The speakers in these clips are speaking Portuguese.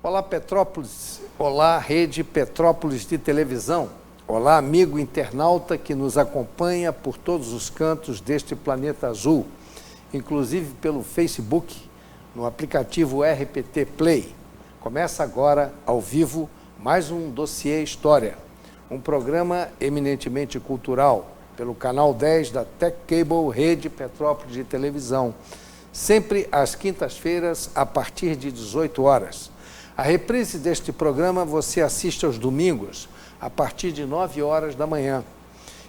Olá, Petrópolis. Olá, Rede Petrópolis de Televisão. Olá, amigo internauta que nos acompanha por todos os cantos deste planeta azul, inclusive pelo Facebook, no aplicativo RPT Play. Começa agora, ao vivo, mais um Dossiê História, um programa eminentemente cultural, pelo canal 10 da Tech Cable Rede Petrópolis de Televisão, sempre às quintas-feiras, a partir de 18 horas. A reprise deste programa você assiste aos domingos, a partir de 9 horas da manhã.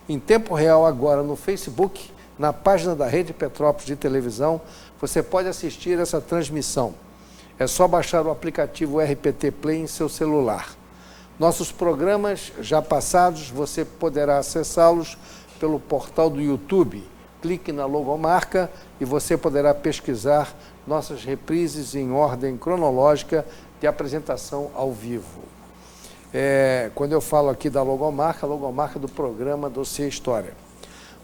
Em tempo real agora no Facebook, na página da Rede Petrópolis de Televisão, você pode assistir essa transmissão. É só baixar o aplicativo RPT Play em seu celular. Nossos programas já passados, você poderá acessá-los pelo portal do YouTube. Clique na logomarca e você poderá pesquisar nossas reprises em ordem cronológica de apresentação ao vivo. Quando eu falo aqui da logomarca, a logomarca do programa Dossiê História.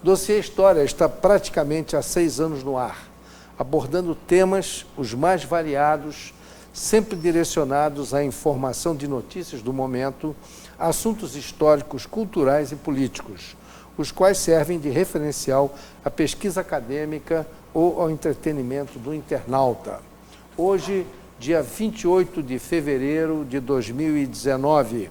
Dossiê História está praticamente há 6 anos no ar, abordando temas os mais variados, sempre direcionados à informação de notícias do momento, assuntos históricos, culturais e políticos, os quais servem de referencial à pesquisa acadêmica ou ao entretenimento do internauta. Hoje, dia 28 de fevereiro de 2019.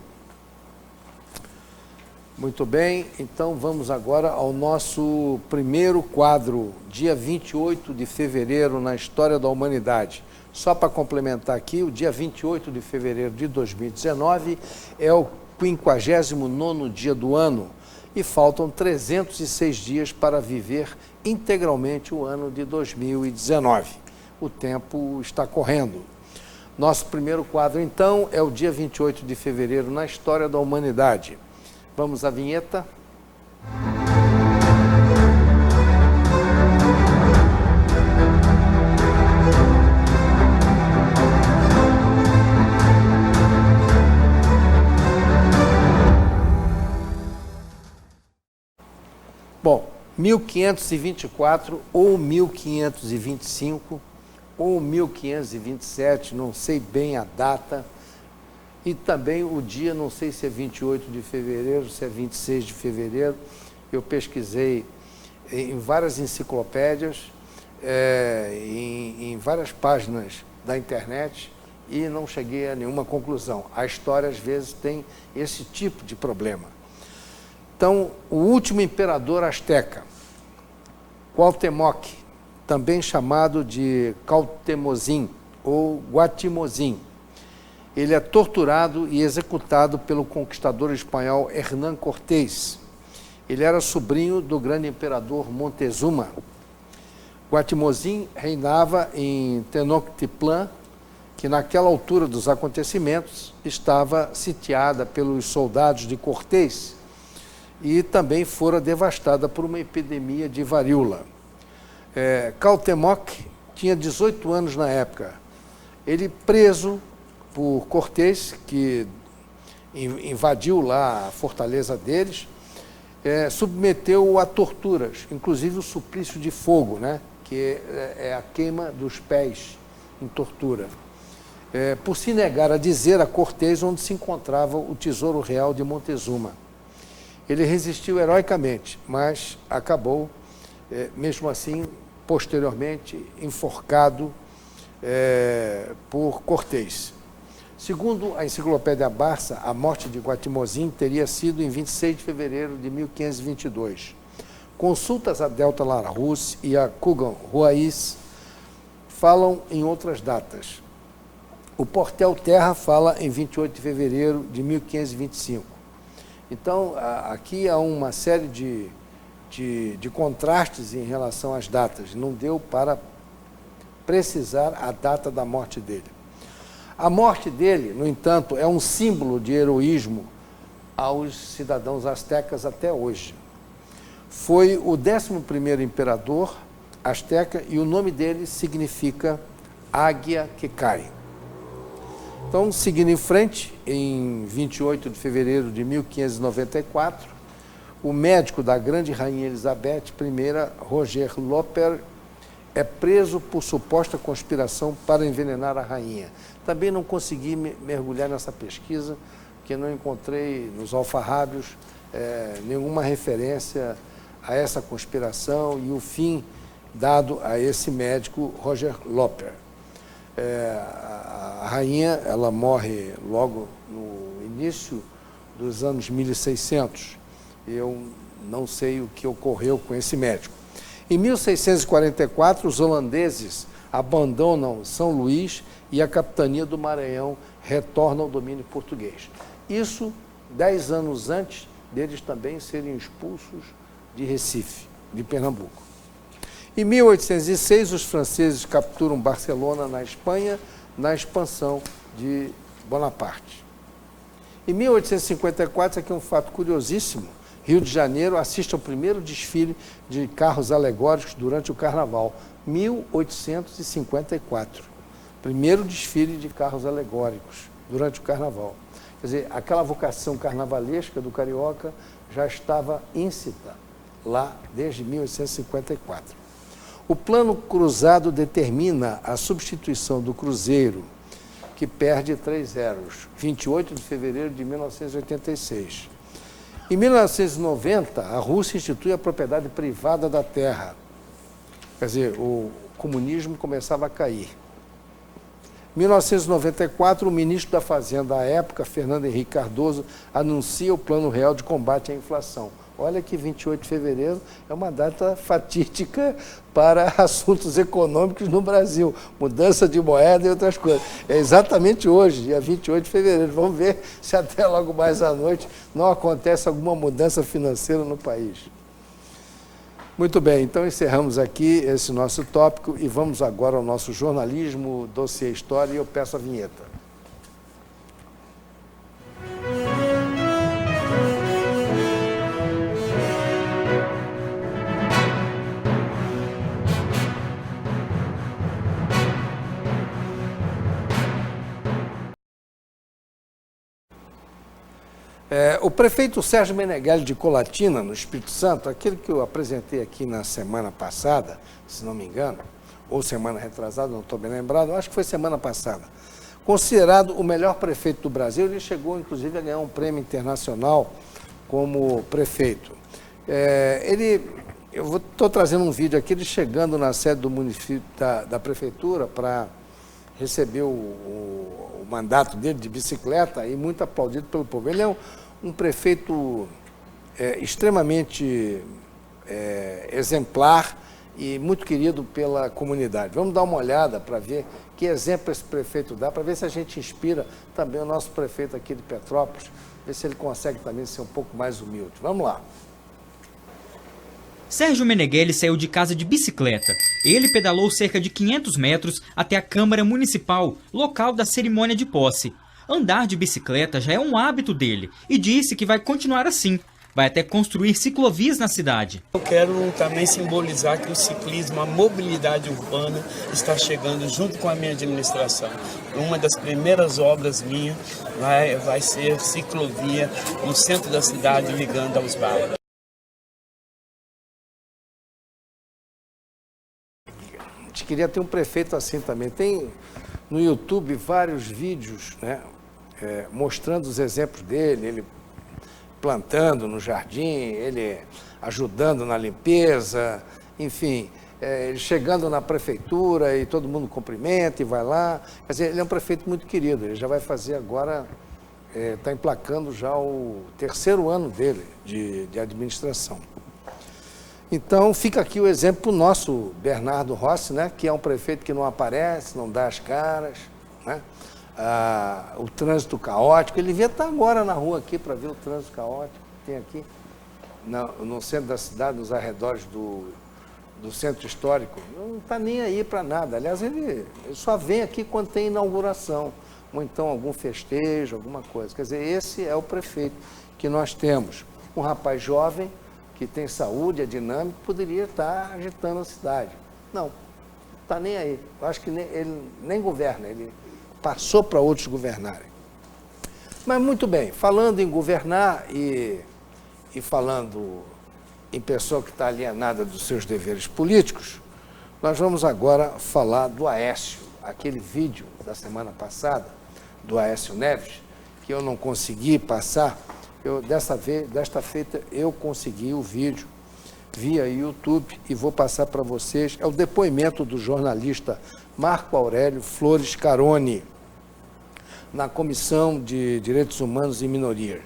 Muito bem, então vamos agora ao nosso primeiro quadro, dia 28 de fevereiro na história da humanidade. Só para complementar aqui, o dia 28 de fevereiro de 2019 é o 59º dia do ano e faltam 306 dias para viver integralmente o ano de 2019. O tempo está correndo. Nosso primeiro quadro, então, é o dia 28 de fevereiro na história da humanidade. Vamos à vinheta. Bom, 1524 ou 1525 ou 1527, não sei bem a data, e também o dia, não sei se é 28 de fevereiro, se é 26 de fevereiro. Eu pesquisei em várias enciclopédias, em várias páginas da internet e não cheguei a nenhuma conclusão. A história, às vezes, tem esse tipo de problema. Então, o último imperador asteca, Cuauhtémoc, também chamado de Cautemozin ou Guatimozin. Ele é torturado e executado pelo conquistador espanhol Hernán Cortés. Ele era sobrinho do grande imperador Montezuma. Guatimozin reinava em Tenochtitlan, que naquela altura dos acontecimentos estava sitiada pelos soldados de Cortés e também fora devastada por uma epidemia de varíola. Cuauhtémoc tinha 18 anos na época. Ele, preso por Cortés, que invadiu lá a fortaleza deles, submeteu-o a torturas, inclusive o suplício de fogo, né? Que é a queima dos pés em tortura, por se negar a dizer a Cortés onde se encontrava o tesouro real de Montezuma. Ele resistiu heroicamente, mas acabou, mesmo assim, posteriormente, enforcado por Cortés. Segundo a enciclopédia Barça, a morte de Guatimozin teria sido em 26 de fevereiro de 1522. Consultas a Delta Larousse e a Kugan Ruiz falam em outras datas. O Portel Terra fala em 28 de fevereiro de 1525. Então, aqui há uma série de contrastes em relação às datas. Não deu para precisar a data da morte dele. A morte dele, no entanto, é um símbolo de heroísmo aos cidadãos astecas até hoje. Foi o 11º imperador asteca e o nome dele significa águia que cai. Então, seguindo em frente, em 28 de fevereiro de 1594, o médico da grande rainha Elizabeth I, Roger Loper, é preso por suposta conspiração para envenenar a rainha. Também não consegui mergulhar nessa pesquisa, porque não encontrei nos alfarrábios nenhuma referência a essa conspiração e o fim dado a esse médico Roger Loper. A rainha, ela morre logo no início dos anos 1600. Eu não sei o que ocorreu com esse médico. Em 1644, os holandeses abandonam São Luís e a capitania do Maranhão retorna ao domínio português. Isso 10 anos antes deles também serem expulsos de Recife, de Pernambuco. Em 1806, os franceses capturam Barcelona, na Espanha, na expansão de Bonaparte. Em 1854, isso aqui é um fato curiosíssimo, Rio de Janeiro assiste ao primeiro desfile de carros alegóricos durante o Carnaval, 1854. Primeiro desfile de carros alegóricos durante o Carnaval. Quer dizer, aquela vocação carnavalesca do carioca já estava íncita lá desde 1854. O plano cruzado determina a substituição do cruzeiro, que perde 3 zeros, 28 de fevereiro de 1986. Em 1990, a Rússia institui a propriedade privada da terra. Quer dizer, o comunismo começava a cair. Em 1994, o ministro da Fazenda à época, Fernando Henrique Cardoso, anuncia o Plano Real de Combate à Inflação. Olha que 28 de fevereiro é uma data fatídica para assuntos econômicos no Brasil. Mudança de moeda e outras coisas. É exatamente hoje, dia 28 de fevereiro. Vamos ver se até logo mais à noite não acontece alguma mudança financeira no país. Muito bem, então encerramos aqui esse nosso tópico e vamos agora ao nosso jornalismo, dossiê História, e eu peço a vinheta. O prefeito Sérgio Meneghelli de Colatina, no Espírito Santo, aquele que eu apresentei aqui na semana passada, se não me engano, ou semana retrasada, não estou bem lembrado, acho que foi semana passada, considerado o melhor prefeito do Brasil, ele chegou inclusive a ganhar um prêmio internacional como prefeito. Eu estou trazendo um vídeo aqui, ele chegando na sede do município, da prefeitura, para receber o mandato dele de bicicleta e muito aplaudido pelo povo. Ele é um prefeito extremamente exemplar e muito querido pela comunidade. Vamos dar uma olhada para ver que exemplo esse prefeito dá, para ver se a gente inspira também o nosso prefeito aqui de Petrópolis, ver se ele consegue também ser um pouco mais humilde. Vamos lá. Sérgio Meneghelli saiu de casa de bicicleta. Ele pedalou cerca de 500 metros até a Câmara Municipal, local da cerimônia de posse. Andar de bicicleta já é um hábito dele e disse que vai continuar assim. Vai até construir ciclovias na cidade. Eu quero também simbolizar que o ciclismo, a mobilidade urbana está chegando junto com a minha administração. Uma das primeiras obras minhas vai ser ciclovia no centro da cidade, ligando aos bairros. A gente queria ter um prefeito assim também. Tem no YouTube vários vídeos, né, mostrando os exemplos dele, ele plantando no jardim, ele ajudando na limpeza, enfim, ele chegando na prefeitura e todo mundo cumprimenta e vai lá. Quer dizer, ele é um prefeito muito querido, ele já vai fazer agora, está emplacando já o 3º ano dele de administração. Então, fica aqui o exemplo nosso, Bernardo Rossi, né, que é um prefeito que não aparece, não dá as caras, né? O trânsito caótico, ele devia estar agora na rua aqui para ver o trânsito caótico que tem aqui no centro da cidade, nos arredores do centro histórico. Não está nem aí para nada. Aliás, ele só vem aqui quando tem inauguração, ou então algum festejo, alguma coisa. Quer dizer, esse é o prefeito que nós temos. Um rapaz jovem, que tem saúde, é dinâmico, poderia estar agitando a cidade. Não, está nem aí. Eu acho que ele nem governa, ele passou para outros governarem. Mas muito bem, falando em governar e falando em pessoa que está alienada dos seus deveres políticos, Nós vamos agora falar do Aécio, aquele vídeo da semana passada, do Aécio Neves, que eu não consegui passar. Desta feita eu consegui o vídeo via YouTube e vou passar para vocês. É o depoimento do jornalista Marco Aurélio Flores Carone, na Comissão de Direitos Humanos e Minoria.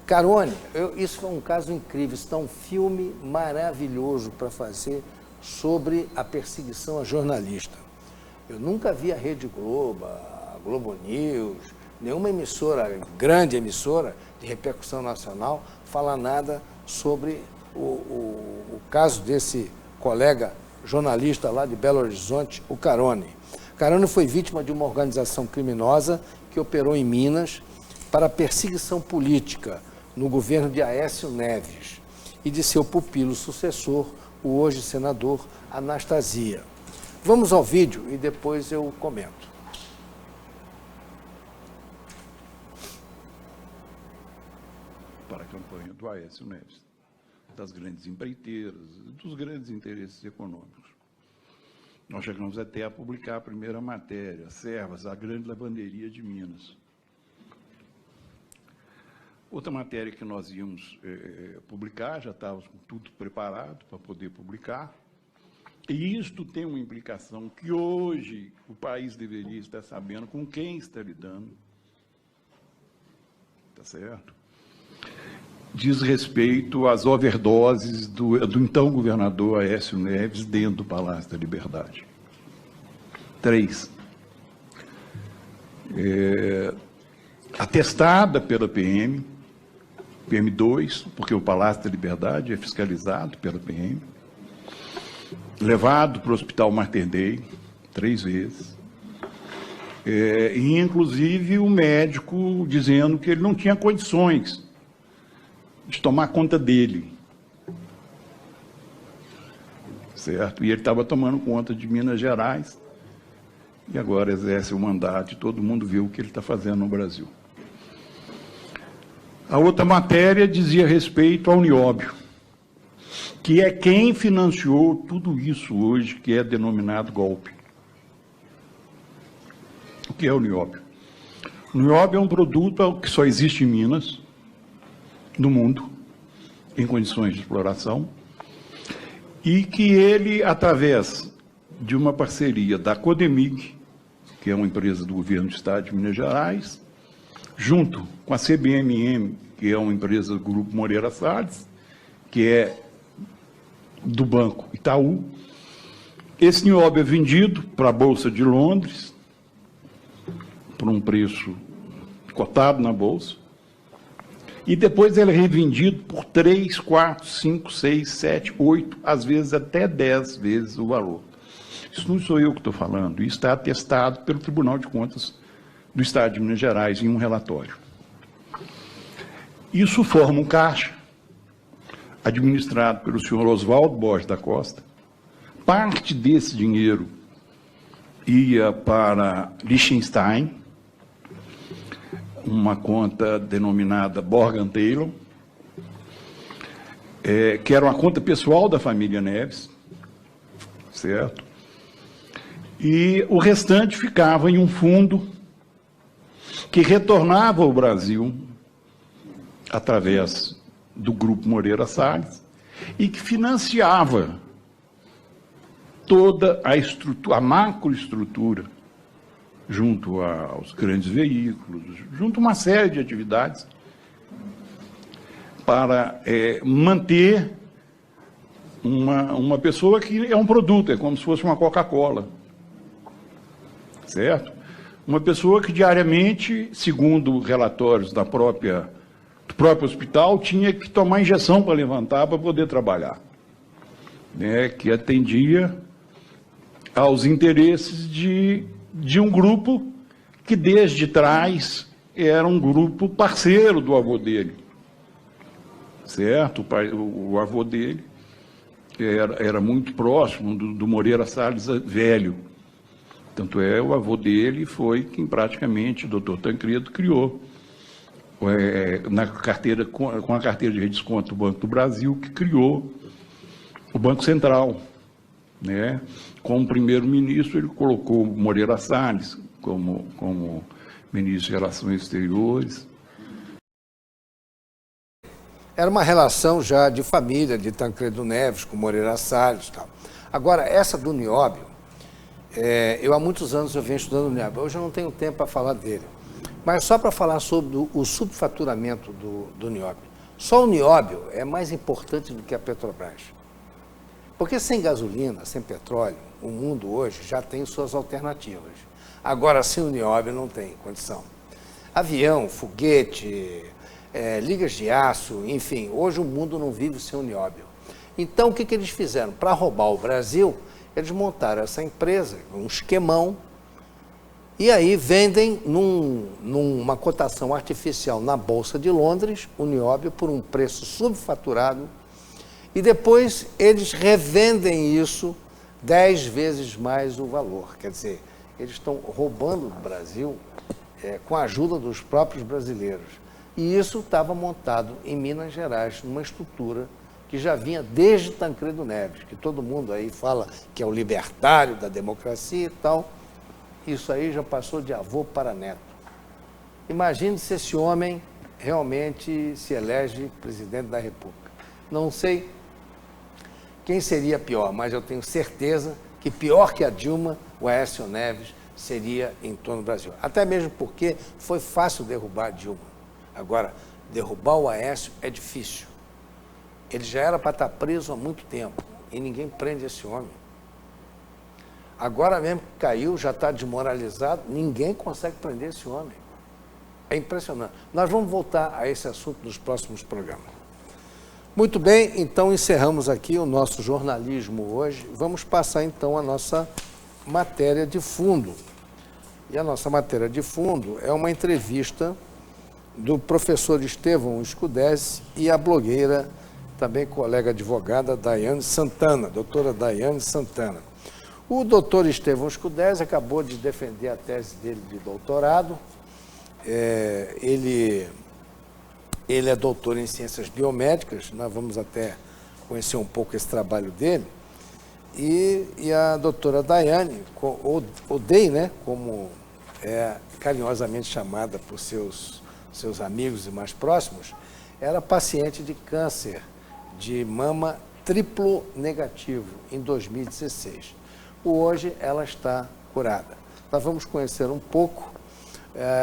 Carone, isso foi um caso incrível, isso é um filme maravilhoso para fazer sobre a perseguição a jornalista. Eu nunca vi a Rede Globo, a Globo News, nenhuma emissora, grande emissora de repercussão nacional, falar nada sobre o caso desse colega jornalista lá de Belo Horizonte, o Carone. Carone foi vítima de uma organização criminosa que operou em Minas para perseguição política no governo de Aécio Neves e de seu pupilo sucessor, o hoje senador Anastasia. Vamos ao vídeo e depois eu comento. Para a campanha do Aécio Neves, das grandes empreiteiras, dos grandes interesses econômicos. Nós chegamos até a publicar a primeira matéria, Servas, a grande lavanderia de Minas. Outra matéria que nós íamos publicar, já estávamos com tudo preparado para poder publicar, e isto tem uma implicação que hoje o país deveria estar sabendo com quem está lidando, tá certo? Diz respeito às overdoses do então governador Aécio Neves dentro do Palácio da Liberdade. 3. Atestada pela PM2, porque o Palácio da Liberdade é fiscalizado pela PM, levado para o Hospital Mater Dei 3 vezes, e inclusive o médico dizendo que ele não tinha condições de tomar conta dele, certo? E ele estava tomando conta de Minas Gerais e agora exerce o mandato e todo mundo viu o que ele está fazendo no Brasil. A outra matéria dizia respeito ao Nióbio, que é quem financiou tudo isso hoje, que é denominado golpe. O que é o Nióbio? O Nióbio é um produto que só existe em Minas, no mundo, em condições de exploração, e que ele, através de uma parceria da Codemig, que é uma empresa do governo do Estado de Minas Gerais, junto com a CBMM, que é uma empresa do Grupo Moreira Salles, que é do Banco Itaú, esse nióbio é vendido para a Bolsa de Londres, por um preço cotado na Bolsa, e depois ele é revendido por 3, 4, 5, 6, 7, 8, às vezes até 10 vezes o valor. Isso não sou eu que estou falando, isso está atestado pelo Tribunal de Contas do Estado de Minas Gerais em um relatório. Isso forma um caixa administrado pelo senhor Oswaldo Borges da Costa. Parte desse dinheiro ia para Liechtenstein, uma conta denominada Morgan Taylor, que era uma conta pessoal da família Neves, certo? E o restante ficava em um fundo que retornava ao Brasil através do Grupo Moreira Salles e que financiava toda a macroestrutura junto aos grandes veículos, junto a uma série de atividades para manter uma pessoa que é um produto, é como se fosse uma Coca-Cola, certo? Uma pessoa que diariamente, segundo relatórios do próprio hospital, tinha que tomar injeção para levantar, para poder trabalhar, né? Que atendia aos interesses de um grupo que, desde trás, era um grupo parceiro do avô dele, certo? O avô dele era muito próximo do Moreira Salles velho. Tanto o avô dele foi quem praticamente, o doutor Tancredo, criou com a carteira de redesconto do Banco do Brasil, que criou o Banco Central, né? Como primeiro-ministro, ele colocou Moreira Salles como ministro de Relações Exteriores. Era uma relação já de família, de Tancredo Neves com Moreira Salles e tal. Agora, essa do Nióbio, eu há muitos anos eu venho estudando o Nióbio. Hoje eu não tenho tempo para falar dele. Mas só para falar sobre o subfaturamento do Nióbio. Só o Nióbio é mais importante do que a Petrobras. Porque sem gasolina, sem petróleo, o mundo hoje já tem suas alternativas. Agora, sem o Nióbio não tem condição. Avião, foguete, ligas de aço, enfim, hoje o mundo não vive sem o Nióbio. Então, o que eles fizeram? Para roubar o Brasil, eles montaram essa empresa, um esquemão, e aí vendem numa cotação artificial na Bolsa de Londres, o Nióbio, por um preço subfaturado, e depois eles revendem isso 10 vezes mais o valor. Quer dizer, eles estão roubando o Brasil com a ajuda dos próprios brasileiros. E isso estava montado em Minas Gerais, numa estrutura que já vinha desde Tancredo Neves, que todo mundo aí fala que é o libertário da democracia e tal. Isso aí já passou de avô para neto. Imagine se esse homem realmente se elege presidente da República. Não sei quem seria pior, mas eu tenho certeza que pior que a Dilma, o Aécio Neves seria em torno do Brasil. Até mesmo porque foi fácil derrubar a Dilma. Agora, derrubar o Aécio é difícil. Ele já era para estar preso há muito tempo e ninguém prende esse homem. Agora mesmo que caiu, já está desmoralizado, ninguém consegue prender esse homem. É impressionante. Nós vamos voltar a esse assunto nos próximos programas. Muito bem, então encerramos aqui o nosso jornalismo hoje. Vamos passar então a nossa matéria de fundo. E a nossa matéria de fundo é uma entrevista do professor Estevão Scudesi e a blogueira, também colega advogada, Daiane Santana, doutora Daiane Santana. O doutor Estevão Scudesi acabou de defender a tese dele de doutorado. Ele é doutor em ciências biomédicas, nós vamos até conhecer um pouco esse trabalho dele. E a doutora Daiane, ou Dei, né, como é carinhosamente chamada por seus amigos e mais próximos, era paciente de câncer de mama triplo negativo em 2016. Hoje ela está curada. Nós vamos conhecer um pouco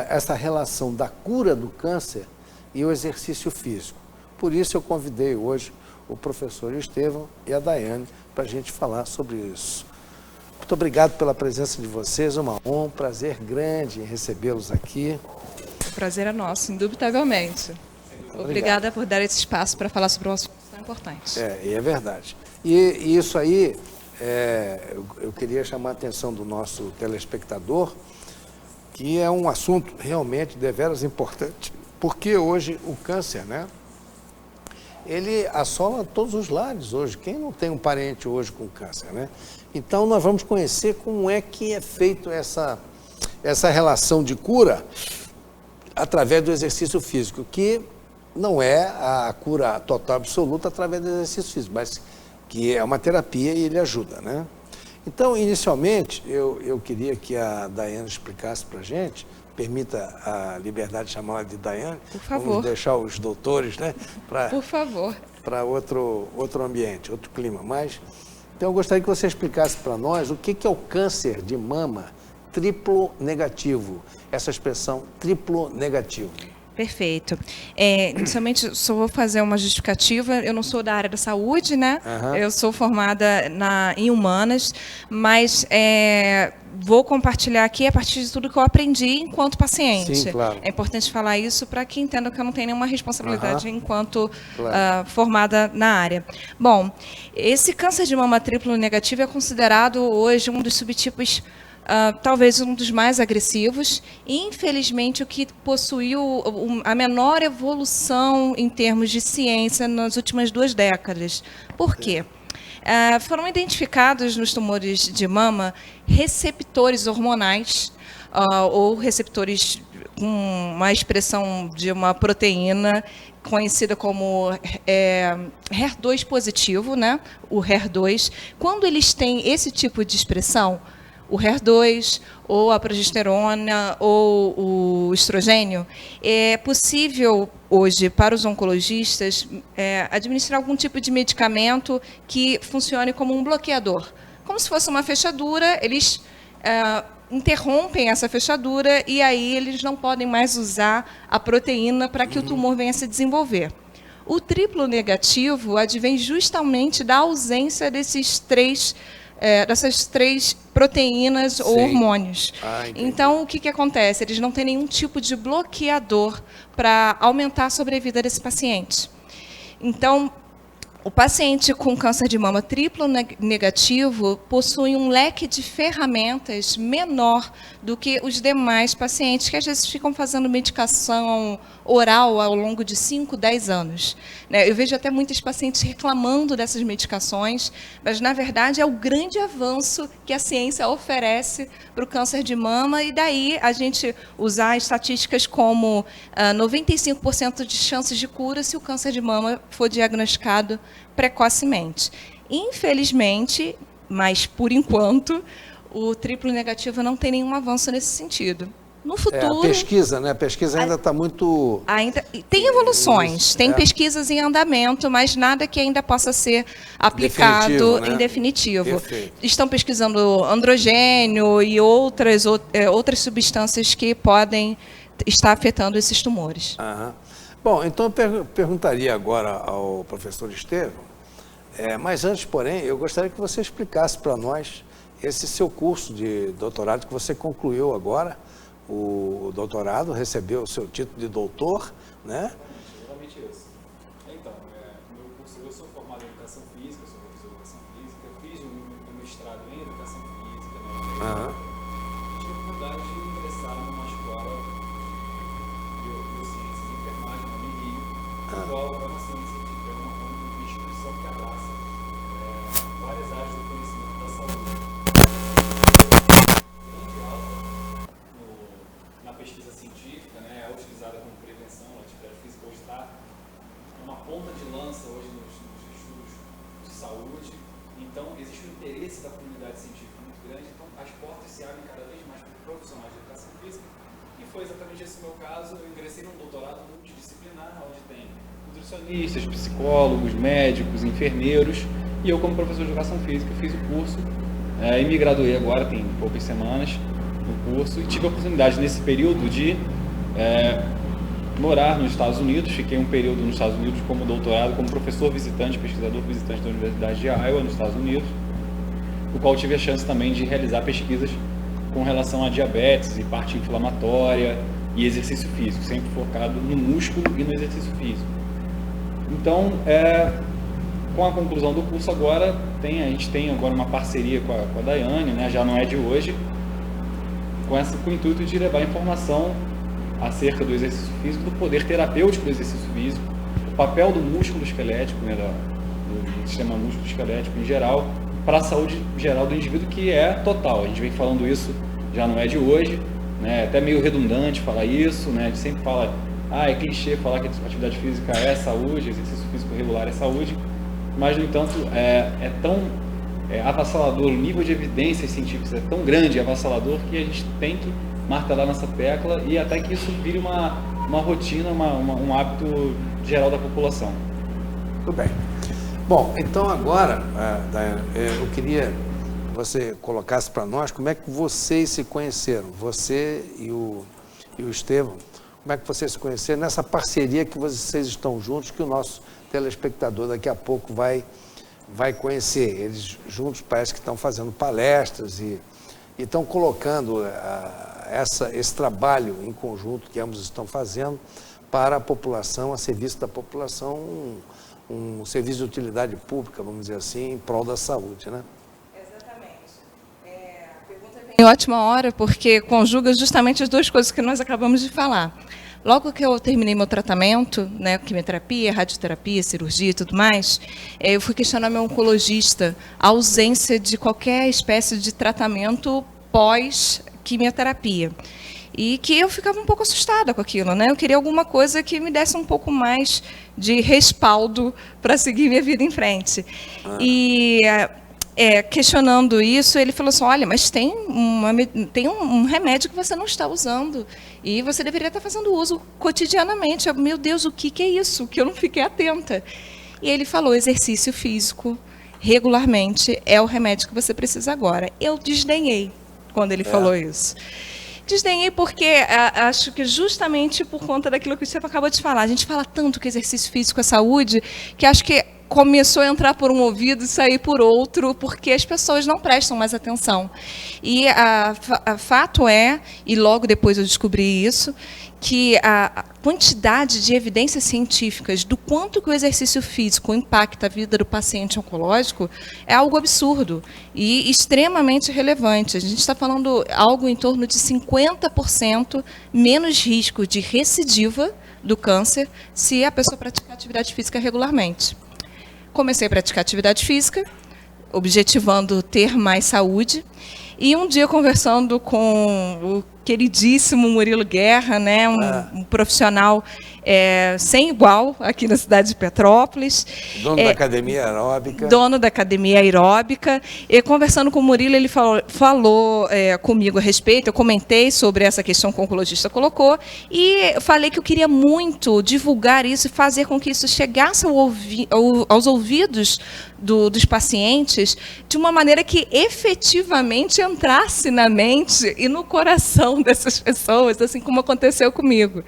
essa relação da cura do câncer e o exercício físico. Por isso eu convidei hoje o professor Estevão e a Daiane para a gente falar sobre isso. Muito obrigado pela presença de vocês, uma honra, um prazer grande em recebê-los aqui. O prazer é nosso, indubitavelmente. Obrigada por dar esse espaço para falar sobre um assunto tão importante. E é verdade. E isso aí, eu queria chamar a atenção do nosso telespectador, que é um assunto realmente deveras importante, porque hoje o câncer, né, ele assola todos os lares hoje. Quem não tem um parente hoje com câncer, né? Então nós vamos conhecer como é que é feito essa relação de cura através do exercício físico, que não é a cura total absoluta através do exercício físico, mas que é uma terapia e ele ajuda, né? Então, inicialmente, eu queria que a Daiane explicasse para a gente, permita a liberdade de chamá-la de Daiane. Por favor. Vamos deixar os doutores, né? Por favor. Para outro ambiente, outro clima. Mas, então, eu gostaria que você explicasse para nós o que é o câncer de mama triplo negativo, essa expressão triplo negativo. Perfeito. Inicialmente, só vou fazer uma justificativa. Eu não sou da área da saúde, né? Uhum. Eu sou formada em humanas, mas vou compartilhar aqui a partir de tudo que eu aprendi enquanto paciente. Sim, claro. É importante falar isso para que entendam que eu não tenho nenhuma responsabilidade enquanto Claro. formada na área. Bom, esse câncer de mama triplo negativo é considerado hoje um dos subtipos talvez um dos mais agressivos, e infelizmente o que possuiu a menor evolução em termos de ciência nas últimas 2 décadas. Por quê? Foram identificados nos tumores de mama receptores hormonais ou receptores uma expressão de uma proteína conhecida como HER2 positivo, né? O HER2. Quando eles têm esse tipo de expressão, o HER2, ou a progesterona, ou o estrogênio, é possível hoje para os oncologistas administrar algum tipo de medicamento que funcione como um bloqueador. Como se fosse uma fechadura, eles interrompem essa fechadura e aí eles não podem mais usar a proteína para que o tumor venha a se desenvolver. O triplo negativo advém justamente da ausência dessas três proteínas ou hormônios. Então, o que acontece? Eles não têm nenhum tipo de bloqueador para aumentar a sobrevida desse paciente. Então, o paciente com câncer de mama triplo negativo possui um leque de ferramentas menor do que os demais pacientes, que às vezes ficam fazendo medicação oral ao longo de 5, 10 anos. Eu vejo até muitos pacientes reclamando dessas medicações, mas, na verdade, é o grande avanço que a ciência oferece para o câncer de mama, e daí a gente usar estatísticas como 95% de chances de cura se o câncer de mama for diagnosticado precocemente. Infelizmente, mas por enquanto, o triplo negativo não tem nenhum avanço nesse sentido. No futuro... a pesquisa, né? A pesquisa ainda está muito... Tem evoluções, tem pesquisas em andamento, mas nada que ainda possa ser aplicado em definitivo. Perfeito. Estão pesquisando androgênio e outras substâncias que podem estar afetando esses tumores. Bom, então eu perguntaria agora ao professor Estevão, mas antes, porém, eu gostaria que você explicasse para nós esse seu curso de doutorado que você concluiu agora, o doutorado, recebeu o seu título de doutor, né? Exatamente isso. Então, no meu curso, eu sou formado em Educação Física, sou professor de Educação Física, eu fiz um mestrado em Educação Física, né? Tive a oportunidade de ingressar numa escola de biociências e enfermagem, na Rio, a qual é uma ciência que é uma instituição que abraça várias áreas do conhecimento da saúde. Grande alta na pesquisa científica, né, é utilizada como prevenção, a atividade física hoje está uma ponta de lança hoje nos estudos de saúde. Então, existe um interesse da comunidade científica muito grande, então as portas se abrem cada vez mais para profissionais de educação física, e foi exatamente esse o meu caso. Eu ingressei num doutorado multidisciplinar, onde tem nutricionistas, psicólogos, médicos, enfermeiros, e eu, como professor de educação física, fiz o curso e me graduei agora, tem poucas semanas, no curso, e tive a oportunidade nesse período de morar nos Estados Unidos. Fiquei um período nos Estados Unidos como doutorado, como professor visitante, pesquisador visitante da Universidade de Iowa, nos Estados Unidos, o qual tive a chance também de realizar pesquisas com relação a diabetes e parte inflamatória e exercício físico, sempre focado no músculo e no exercício físico. Então, com a conclusão do curso agora, a gente tem agora uma parceria com a Daiane, né, já não é de hoje, com o intuito de levar informação acerca do exercício físico, do poder terapêutico do exercício físico, o papel do músculo esquelético, né, do sistema músculo esquelético em geral, para a saúde geral do indivíduo, que é total. A gente vem falando isso, já não é de hoje, né, até meio redundante falar isso, né, a gente sempre fala, é clichê falar que a atividade física é saúde, exercício físico regular é saúde, mas, no entanto, é tão avassalador, o nível de evidências científicas é tão grande e avassalador que a gente tem que martelar nessa tecla e até que isso vire uma rotina, um hábito geral da população. Tudo bem. Bom, então agora, Daiane, eu queria que você colocasse para nós como é que vocês se conheceram, você e o Estevão, como é que vocês se conheceram nessa parceria que vocês estão juntos, que o nosso telespectador daqui a pouco vai conhecer. Eles juntos parece que estão fazendo palestras e estão colocando esse trabalho em conjunto que ambos estão fazendo para a população, a serviço da população, um serviço de utilidade pública, vamos dizer assim, em prol da saúde, né? Exatamente. A pergunta vem em ótima hora, porque conjuga justamente as duas coisas que nós acabamos de falar. Logo que eu terminei meu tratamento, né, quimioterapia, radioterapia, cirurgia e tudo mais, eu fui questionar meu oncologista a ausência de qualquer espécie de tratamento pós-quimioterapia. E que eu ficava um pouco assustada com aquilo, né? Eu queria alguma coisa que me desse um pouco mais de respaldo para seguir minha vida em frente. E questionando isso, ele falou assim, olha, mas tem um remédio que você não está usando e você deveria estar fazendo uso cotidianamente. Meu Deus, o que é isso? Que eu não fiquei atenta. E ele falou, exercício físico regularmente é o remédio que você precisa agora. Eu desdenhei quando ele falou isso. Desdenhei porque acho que justamente por conta daquilo que você acabou de falar. A gente fala tanto que exercício físico é saúde, que acho que começou a entrar por um ouvido e sair por outro, porque as pessoas não prestam mais atenção. E fato é, e logo depois eu descobri isso, que a quantidade de evidências científicas do quanto que o exercício físico impacta a vida do paciente oncológico é algo absurdo e extremamente relevante. A gente está falando algo em torno de 50% menos risco de recidiva do câncer se a pessoa praticar atividade física regularmente. Comecei a praticar atividade física, objetivando ter mais saúde, e um dia conversando com o queridíssimo Murilo Guerra, né, um profissional sem igual aqui na cidade de Petrópolis. Dono da Academia Aeróbica. Dono da Academia Aeróbica. E conversando com o Murilo, ele falou comigo a respeito, eu comentei sobre essa questão que o oncologista colocou, e falei que eu queria muito divulgar isso e fazer com que isso chegasse aos ouvidos dos pacientes de uma maneira que efetivamente entrasse na mente e no coração dessas pessoas, assim como aconteceu comigo.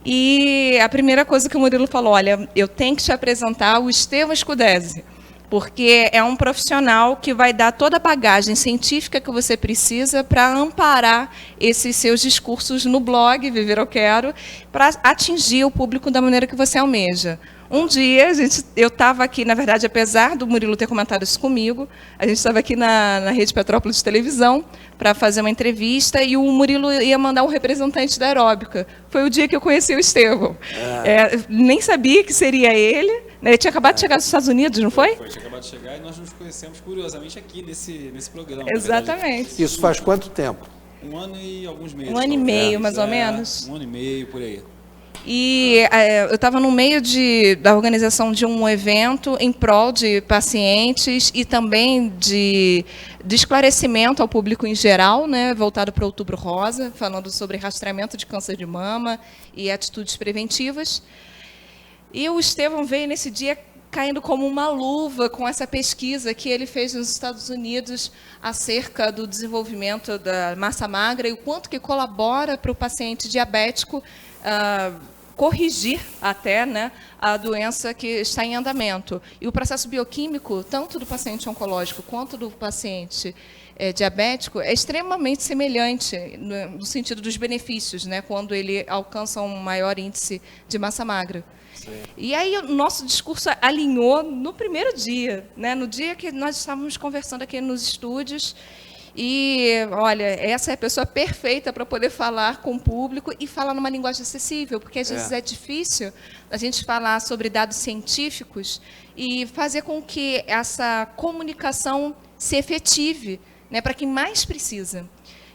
E a primeira coisa que o Murilo falou, olha, eu tenho que te apresentar o Estevão Scudese, porque é um profissional que vai dar toda a bagagem científica que você precisa para amparar esses seus discursos no blog Viver Eu Quero, para atingir o público da maneira que você almeja. Um dia, eu estava aqui, na verdade, apesar do Murilo ter comentado isso comigo, a gente estava aqui na Rede Petrópolis de televisão para fazer uma entrevista e o Murilo ia mandar um representante da aeróbica. Foi o dia que eu conheci o Estevão. Nem sabia que seria ele. Né? Ele tinha acabado de chegar dos Estados Unidos, não foi? Foi, tinha acabado de chegar e nós nos conhecemos, curiosamente, aqui nesse programa. Exatamente. Isso faz quanto tempo? 1 ano e alguns meses. 1 ano e meio, mais ou menos. 1 ano e meio, por aí. E eu estava no meio da organização de um evento em prol de pacientes e também de esclarecimento ao público em geral, né, voltado para o Outubro Rosa, falando sobre rastreamento de câncer de mama e atitudes preventivas. E o Estevão veio nesse dia caindo como uma luva com essa pesquisa que ele fez nos Estados Unidos acerca do desenvolvimento da massa magra e o quanto que colabora para o paciente diabético corrigir até, né, a doença que está em andamento. E o processo bioquímico, tanto do paciente oncológico quanto do paciente diabético, é extremamente semelhante no sentido dos benefícios, né, quando ele alcança um maior índice de massa magra. Sim. E aí o nosso discurso alinhou no primeiro dia, né, no dia que nós estávamos conversando aqui nos estúdios. E, olha, essa é a pessoa perfeita para poder falar com o público e falar numa linguagem acessível, porque às vezes é difícil a gente falar sobre dados científicos e fazer com que essa comunicação se efetive, né, para quem mais precisa.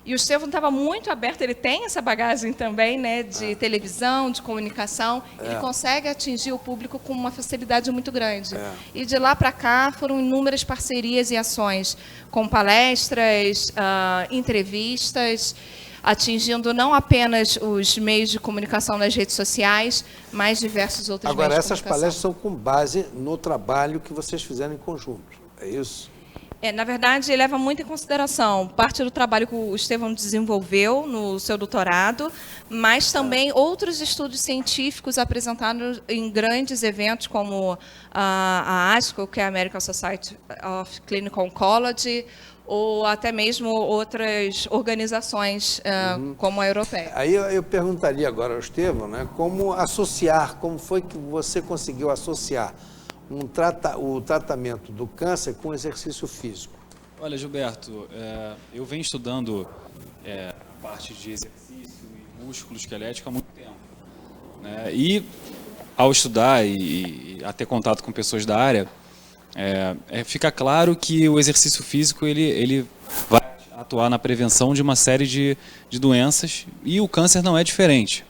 E o Estevão estava muito aberto, ele tem essa bagagem também, né, de televisão, de comunicação, ele consegue atingir o público com uma facilidade muito grande. E de lá para cá foram inúmeras parcerias e ações, com palestras, entrevistas, atingindo não apenas os meios de comunicação nas redes sociais, mas diversos outros meios de comunicação. Agora, essas palestras são com base no trabalho que vocês fizeram em conjunto, é isso? Na verdade, ele leva muito em consideração parte do trabalho que o Estevão desenvolveu no seu doutorado, mas também outros estudos científicos apresentados em grandes eventos, como a ASCO, que é a American Society of Clinical Oncology, ou até mesmo outras organizações, como a europeia. Aí eu perguntaria agora ao Estevão, né, como foi que você conseguiu associar o tratamento do câncer com exercício físico? Olha, Gilberto, eu venho estudando a parte de exercício e músculo esquelético há muito tempo, né? E ao estudar e a ter contato com pessoas da área, fica claro que o exercício físico ele vai atuar na prevenção de uma série de doenças, e o câncer não é diferente,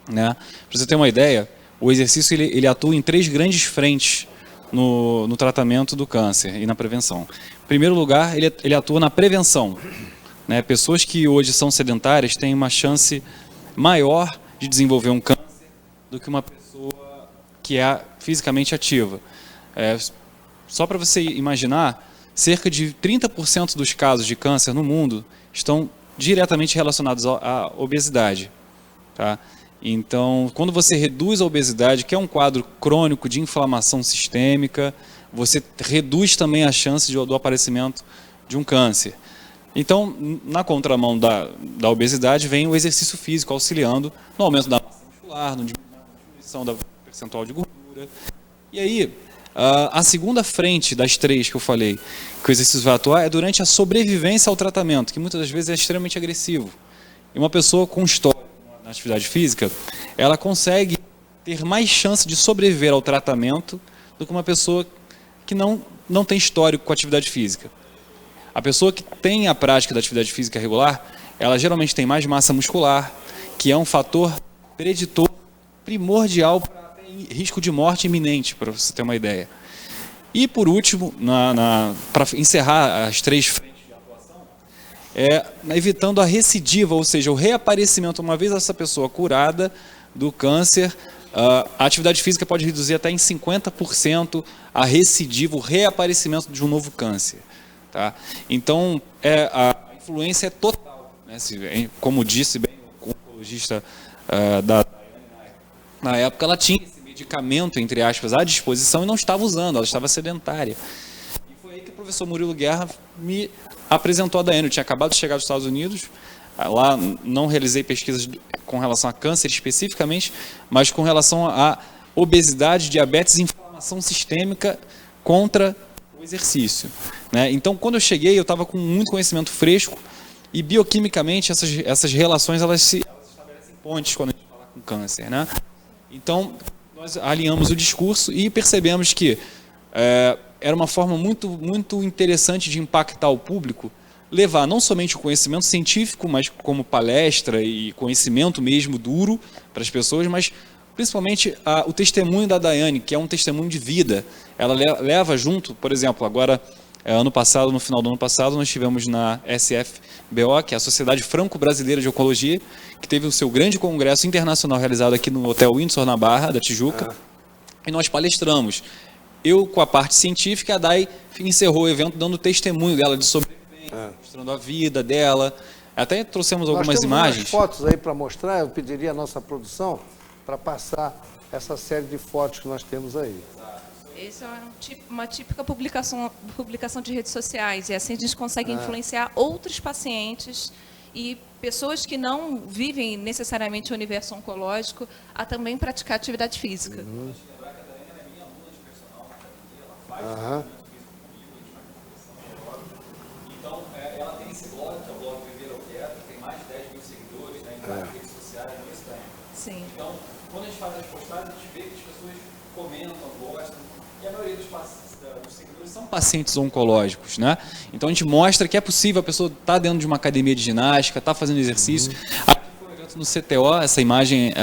né? Para você ter uma ideia, o exercício ele atua em 3 grandes frentes no tratamento do câncer e na prevenção. Em primeiro lugar, ele atua na prevenção, né? Pessoas que hoje são sedentárias têm uma chance maior de desenvolver um câncer do que uma pessoa que é fisicamente ativa. Só para você imaginar, cerca de 30% dos casos de câncer no mundo estão diretamente relacionados à obesidade, tá? Então, quando você reduz a obesidade, que é um quadro crônico de inflamação sistêmica, você reduz também a chance do aparecimento de um câncer. Então, na contramão da obesidade, vem o exercício físico auxiliando no aumento da massa muscular, na diminuição da percentual de gordura. E aí, a segunda frente das 3 que eu falei, que o exercício vai atuar, é durante a sobrevivência ao tratamento, que muitas das vezes é extremamente agressivo. E uma pessoa com história na atividade física, ela consegue ter mais chance de sobreviver ao tratamento do que uma pessoa que não tem histórico com a atividade física. A pessoa que tem a prática da atividade física regular, ela geralmente tem mais massa muscular, que é um fator preditor primordial para risco de morte iminente, para você ter uma ideia. E por último, para encerrar as 3 frentes de atuação, evitando a recidiva, ou seja, o reaparecimento. Uma vez essa pessoa curada do câncer, a atividade física pode reduzir até em 50% a recidiva, o reaparecimento de um novo câncer. Tá? Então, a influência é total, né? Como disse bem o oncologista na época, ela tinha esse medicamento, entre aspas, à disposição e não estava usando, ela estava sedentária. E foi aí que o professor Murilo Guerra me apresentou a Daiane. Eu tinha acabado de chegar dos Estados Unidos, lá não realizei pesquisas com relação a câncer especificamente, mas com relação a obesidade, diabetes e inflamação sistêmica contra o exercício, né? Então, quando eu cheguei, eu estava com muito conhecimento fresco e bioquimicamente essas relações elas estabelecem pontes quando a gente fala com câncer, né? Então, nós alinhamos o discurso e percebemos que era uma forma muito, muito interessante de impactar o público, levar não somente o conhecimento científico, mas como palestra e conhecimento mesmo duro para as pessoas, mas principalmente o testemunho da Daiane, que é um testemunho de vida. Ela leva junto, por exemplo, agora, ano passado, no final do ano passado, nós estivemos na SFBO, que é a Sociedade Franco-Brasileira de Oncologia, que teve o seu grande congresso internacional realizado aqui no Hotel Windsor, na Barra da Tijuca, e nós palestramos. Eu com a parte científica, a Dai encerrou o evento dando testemunho dela de sobrevivência, mostrando a vida dela. Até trouxemos algumas imagens. Umas fotos aí para mostrar, eu pediria a nossa produção para passar essa série de fotos que nós temos aí. Essa é uma típica publicação de redes sociais, e assim a gente consegue influenciar outros pacientes e pessoas que não vivem necessariamente o universo oncológico a também praticar atividade física. Então, ela tem esse blog, que é o blog Viver ao Quieto, tem mais de 10 mil seguidores, né, em várias redes sociais, não é estranho. Sim. Então, quando a gente faz as postagens, a gente vê que as pessoas comentam, gostam, e a maioria dos seguidores são pacientes oncológicos, né? Então a gente mostra que é possível, a pessoa está dentro de uma academia de ginástica, está fazendo exercício. Aqui foi um evento no CTO, essa imagem,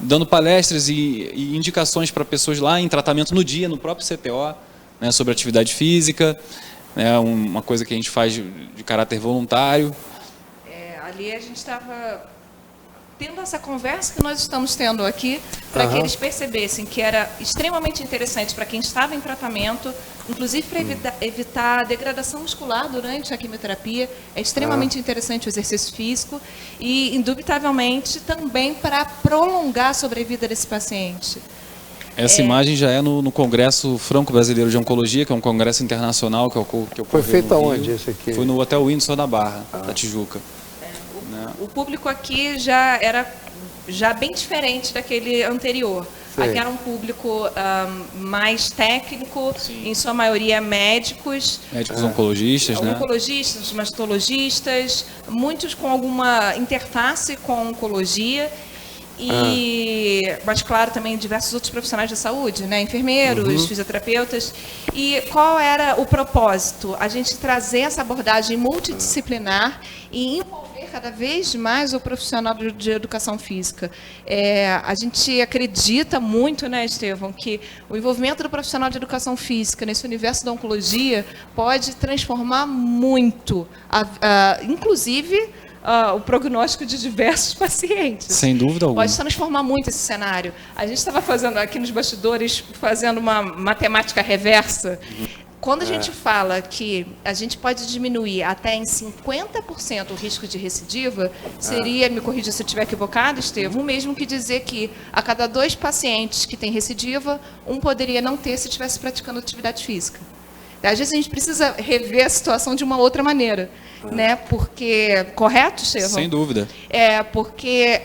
dando palestras e indicações para pessoas lá em tratamento no dia, no próprio CTO, né, sobre atividade física, né, uma coisa que a gente faz de caráter voluntário. Ali a gente estava tendo essa conversa que nós estamos tendo aqui, para que eles percebessem que era extremamente interessante para quem estava em tratamento, inclusive para evitar a degradação muscular durante a quimioterapia. É extremamente interessante o exercício físico e, indubitavelmente, também para prolongar a sobrevida desse paciente. Essa imagem já é no Congresso Franco-Brasileiro de Oncologia, que é um congresso internacional que ocorreu. Foi feito aonde esse aqui? Foi no Hotel Windsor da Barra, da Tijuca. O público aqui já era bem diferente daquele anterior. Sei. Aqui era um público mais técnico, em sua maioria médicos. Médicos oncologistas, né? Oncologistas, mastologistas, muitos com alguma interface com oncologia. Mas, claro, também diversos outros profissionais da saúde, né? Enfermeiros, fisioterapeutas. E qual era o propósito? A gente trazer essa abordagem multidisciplinar e envolver cada vez mais o profissional de educação física. A gente acredita muito, né, Estevão, que o envolvimento do profissional de educação física nesse universo da oncologia pode transformar muito, inclusive, o prognóstico de diversos pacientes. Sem dúvida alguma. Pode transformar muito esse cenário. A gente estava fazendo aqui nos bastidores, fazendo uma matemática reversa. Quando a gente fala que a gente pode diminuir até em 50% o risco de recidiva, seria, me corrija se eu estiver equivocado, Estevão, o mesmo que dizer que a cada 2 pacientes que têm recidiva, um poderia não ter se estivesse praticando atividade física. Às vezes a gente precisa rever a situação de uma outra maneira, né? Porque, correto, Estevão? Sem dúvida. Porque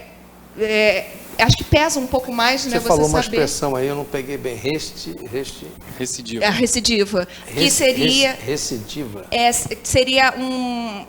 acho que pesa um pouco mais, né? Você falou uma saber... expressão aí, eu não peguei bem. Recidiva. A recidiva. Que seria... Recidiva. Seria um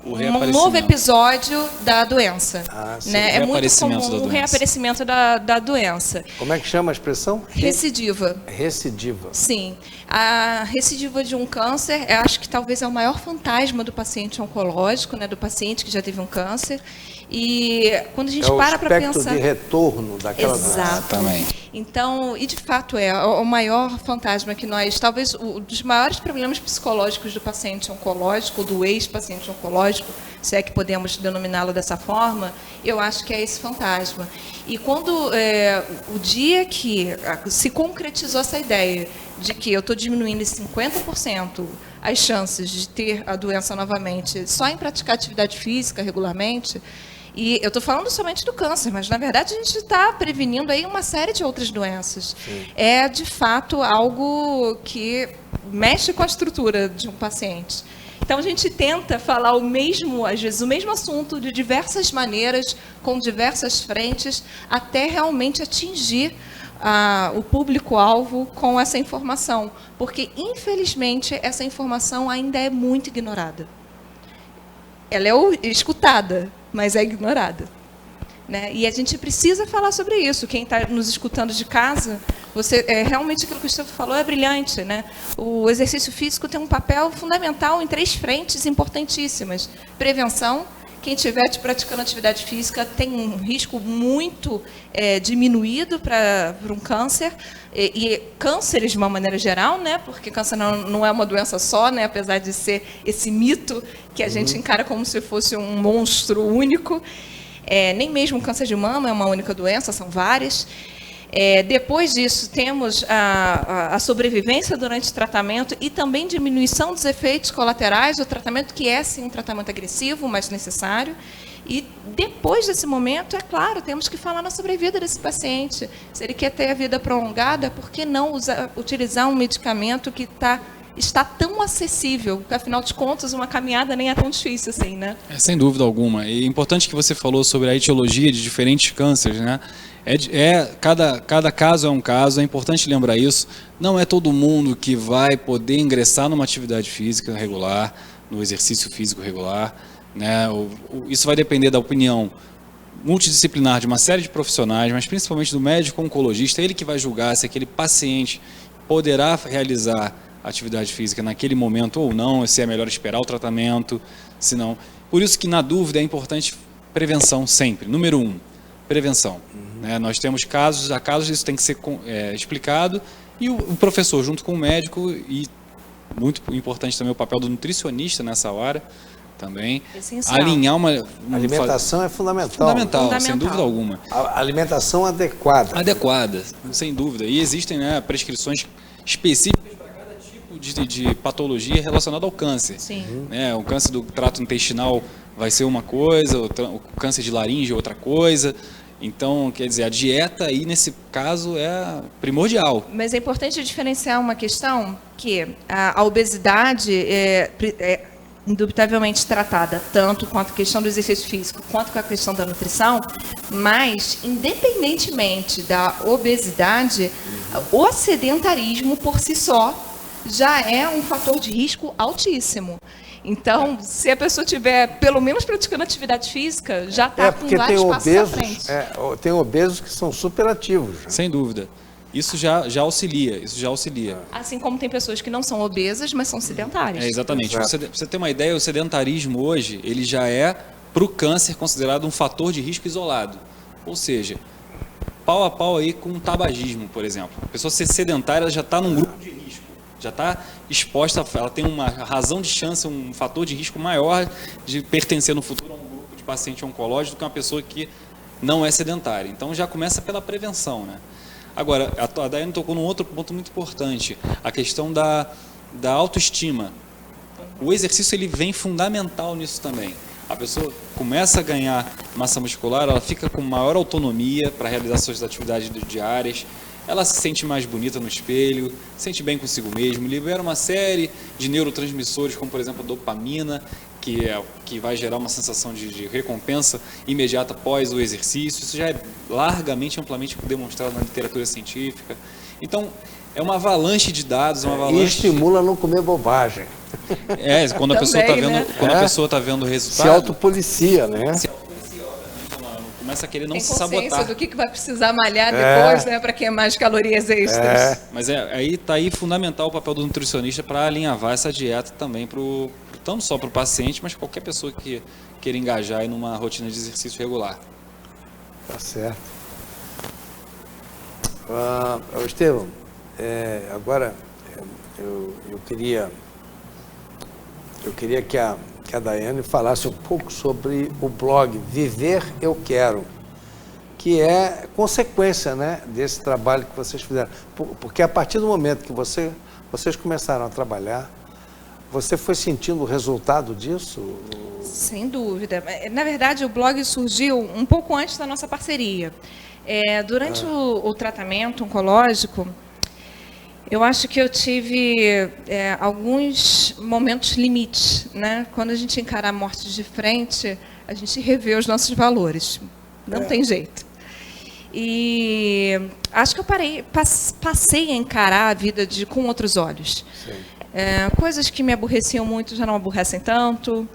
novo episódio da doença. Né? É muito comum o reaparecimento da doença. Como é que chama a expressão? Recidiva. Recidiva. Sim. A recidiva de um câncer, eu acho que talvez é o maior fantasma do paciente oncológico, né? Do paciente que já teve um câncer. E quando a gente para pensar... É o aspecto de retorno daquela doença. Exatamente. Então, e de fato é o maior fantasma que nós... Talvez um dos maiores problemas psicológicos do paciente oncológico, do ex-paciente oncológico, se é que podemos denominá-lo dessa forma, eu acho que é esse fantasma. E quando o dia que se concretizou essa ideia de que eu estou diminuindo em 50% as chances de ter a doença novamente só em praticar atividade física regularmente, e eu estou falando somente do câncer, mas na verdade a gente está prevenindo aí uma série de outras doenças. Sim. É de fato algo que mexe com a estrutura de um paciente. Então a gente tenta falar às vezes o mesmo assunto de diversas maneiras, com diversas frentes, até realmente atingir o público-alvo com essa informação, porque infelizmente essa informação ainda é muito ignorada. Ela é escutada, mas é ignorada. Né? E a gente precisa falar sobre isso. Quem está nos escutando de casa, realmente aquilo que o Gustavo falou é brilhante. Né? O exercício físico tem um papel fundamental em 3 frentes importantíssimas. Prevenção. Quem estiver praticando atividade física tem um risco muito diminuído para um câncer. E cânceres de uma maneira geral, né? Porque câncer não é uma doença só, né? Apesar de ser esse mito que a gente encara como se fosse um monstro único. Nem mesmo o câncer de mama é uma única doença, são várias. Depois disso, temos a sobrevivência durante o tratamento e também diminuição dos efeitos colaterais do tratamento, que é, sim, um tratamento agressivo, mas necessário. E depois desse momento, é claro, temos que falar na sobrevida desse paciente. Se ele quer ter a vida prolongada, por que não utilizar um medicamento que está tão acessível, porque, afinal de contas, uma caminhada nem é tão difícil assim, né? Sem dúvida alguma. E é importante que você falou sobre a etiologia de diferentes cânceres, né? Cada caso é um caso, é importante lembrar isso. Não é todo mundo que vai poder ingressar numa atividade física regular, no exercício físico regular, né? Isso vai depender da opinião multidisciplinar de uma série de profissionais, mas principalmente do médico oncologista, ele que vai julgar se aquele paciente poderá realizar atividade física naquele momento ou não, se é melhor esperar o tratamento, se não. Por isso que, na dúvida, é importante prevenção sempre. Número 1, prevenção. Né? Nós temos casos, isso tem que ser explicado, e o professor, junto com o médico, e muito importante também o papel do nutricionista nessa hora, também. Essencial. Alinhar A alimentação é fundamental. Fundamental, sem dúvida alguma. A alimentação adequada. Adequada, sem dúvida. E existem, né, prescrições específicas para cada tipo de patologia relacionada ao câncer. Sim. O câncer do trato intestinal vai ser uma coisa, o câncer de laringe é outra coisa. Então, quer dizer, a dieta aí, nesse caso, é primordial. Mas é importante diferenciar uma questão, que a obesidade é indubitavelmente tratada tanto quanto a questão do exercício físico quanto com a questão da nutrição, mas, independentemente da obesidade, o sedentarismo por si só já é um fator de risco altíssimo. Então, se a pessoa tiver, pelo menos praticando atividade física, já está com vários passos à frente. Tem obesos que são superativos. Sem dúvida. Isso já auxilia, Assim como tem pessoas que não são obesas, mas são sedentárias. Exatamente. Pra você ter uma ideia, o sedentarismo hoje, ele já é, para o câncer, considerado um fator de risco isolado. Ou seja, pau a pau aí com o tabagismo, por exemplo. A pessoa ser sedentária, ela já está num grupo de risco, já está exposta, ela tem uma razão de chance, um fator de risco maior de pertencer no futuro a um grupo de paciente oncológico do que uma pessoa que não é sedentária. Então já começa pela prevenção, né? Agora, a Daiane tocou num outro ponto muito importante, a questão da autoestima. O exercício ele vem fundamental nisso também. A pessoa começa a ganhar massa muscular, ela fica com maior autonomia para realizar suas atividades diárias, ela se sente mais bonita no espelho, se sente bem consigo mesmo, libera uma série de neurotransmissores, como por exemplo a dopamina, que vai gerar uma sensação de recompensa imediata após o exercício. Isso já é largamente, amplamente demonstrado na literatura científica. Então, é uma avalanche de dados, E estimula a não comer bobagem. Quando a pessoa está vendo, quando a pessoa está vendo o resultado. Se autopolicia, né? Começa a querer não tem se consciência sabotar. do que vai precisar malhar depois, né, para queimar as calorias extras. Mas aí está aí fundamental o papel do nutricionista para alinhavar essa dieta também não só para o paciente, mas qualquer pessoa que queira engajar em uma rotina de exercício regular. Tá certo. Estevão, agora eu queria que a Daiane falasse um pouco sobre o blog Viver Eu Quero, que é consequência, né, desse trabalho que vocês fizeram. Porque a partir do momento que vocês começaram a trabalhar, você foi sentindo o resultado disso? Sem dúvida. Na verdade, o blog surgiu um pouco antes da nossa parceria. Durante o tratamento oncológico, eu acho que eu tive alguns momentos limites, né? Quando a gente encara a morte de frente, a gente revê os nossos valores. Não tem jeito. E acho que eu passei a encarar a vida com outros olhos. Coisas que me aborreciam muito já não aborrecem tanto.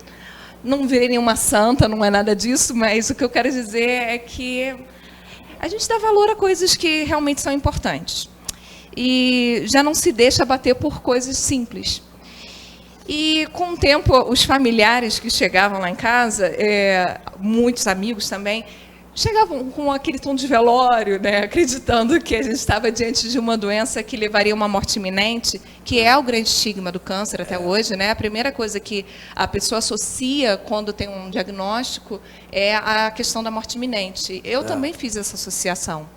Não virei nenhuma santa, não é nada disso, mas o que eu quero dizer é que a gente dá valor a coisas que realmente são importantes. E já não se deixa bater por coisas simples. E, com o tempo, os familiares que chegavam lá em casa, muitos amigos também, chegavam com aquele tom de velório, né, acreditando que a gente estava diante de uma doença que levaria a uma morte iminente, que é o grande estigma do câncer até hoje, né? A primeira coisa que a pessoa associa quando tem um diagnóstico é a questão da morte iminente. Eu também fiz essa associação.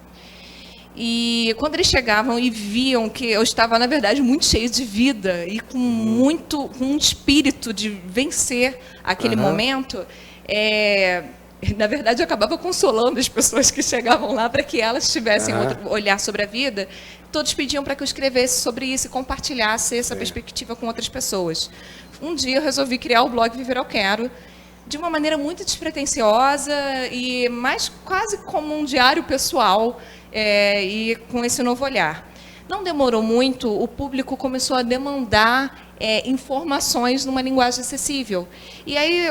E quando eles chegavam e viam que eu estava, na verdade, muito cheio de vida e com um espírito de vencer aquele momento, na verdade, eu acabava consolando as pessoas que chegavam lá para que elas tivessem outro olhar sobre a vida. Todos pediam para que eu escrevesse sobre isso e compartilhasse essa perspectiva com outras pessoas. Um dia eu resolvi criar o blog Viver Eu Quero, de uma maneira muito despretensiosa e mais quase como um diário pessoal, e com esse novo olhar. Não demorou muito, o público começou a demandar informações numa linguagem acessível. E aí,